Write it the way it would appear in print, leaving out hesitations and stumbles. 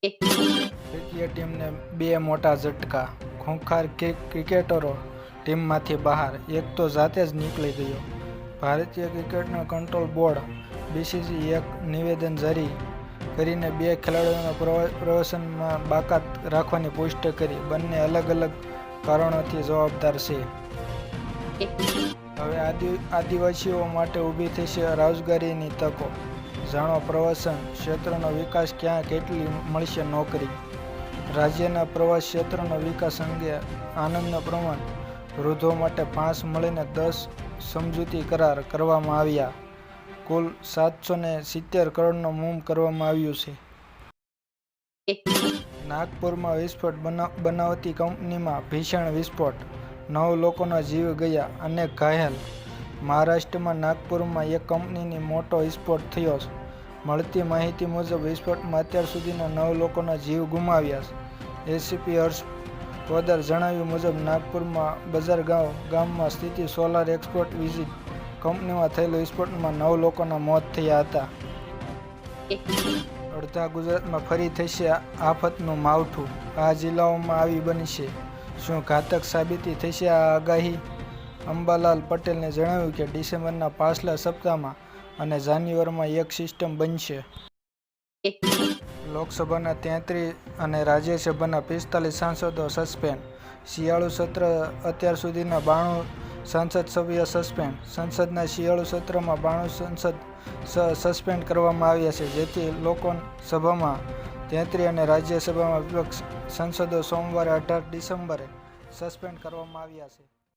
ભારતીય ટીમને બે મોટા ઝટકા, ખૂંખાર ક્રિકેટરો ટીમમાંથી બહાર, એક તો જાતે જ નીકળી ગયો. ભારતીય ક્રિકેટનો કંટ્રોલ બોર્ડ બીસીસીઆઈ એક નિવેદન જારી કરીને બે ખેલાડીઓના પ્રદર્શનમાં બાકાત રાખવાની પુષ્ટિ કરી. બંને અલગ અલગ કારણોથી જવાબદાર છે. હવે આદિવાસીઓ માટે ઊભી થશે રોજગારીની તકો, જાણો પ્રવાસન ક્ષેત્રનો વિકાસ, ક્યાં કેટલી મળશે નોકરી. રાજ્યના પ્રવાસ ક્ષેત્રનો વિકાસ અંગે આનંદના પ્રમાણ વૃદ્ધો માટે 5 મળીને 10 સમજૂતી કરાર કરવામાં આવ્યા. કુલ 770 કરોડનું મૂવ કરવામાં આવ્યું છે. નાગપુરમાં વિસ્ફોટ, બનાવટી કંપનીમાં ભીષણ વિસ્ફોટ, 9 લોકોના જીવ ગયા, અનેક ઘાયલ. મહારાષ્ટ્રમાં નાગપુરમાં એક કંપનીની મોટો વિસ્ફોટ થયો. મળતી માહિતી મુજબ વિસ્ફોટમાં અત્યાર સુધીના 9 લોકોના જીવ ગુમાવ્યા. એસીપી હર્ષ પોદ્દાર જણાવ્યું મુજબ નાગપુરમાં બજાર ગામમાં સ્થિત સોલાર એક્સપોર્ટ વિઝિટ કંપનીમાં થયેલા વિસ્ફોટમાં 9 લોકોના મોત થયા હતા. અડધા ગુજરાતમાં ફરી થશે આફતનું માવઠું, આ જિલ્લાઓમાં આવી બનશે. શું ઘાતક સાબિત થશે આ આગાહી? અંબાલાલ પટેલે જણાવ્યું કે ડિસેમ્બરના પાછલા સપ્તાહમાં અને જાન્યુઆરીમાં એક સિસ્ટમ બનશે. લોકસભાના 33 અને રાજ્યસભાના 45 સાંસદો સસ્પેન્ડ. શિયાળુ સત્ર અત્યાર સુધીના 92 સંસદ સભ્યો સસ્પેન્ડ. સંસદના શિયાળુ સત્રમાં 92 સંસદ સસ્પેન્ડ કરવામાં આવ્યા છે, જેથી લોકસભામાં 33 અને રાજ્યસભામાં વિપક્ષ સાંસદો સોમવારે 18 ડિસેમ્બરે સસ્પેન્ડ કરવામાં આવ્યા છે.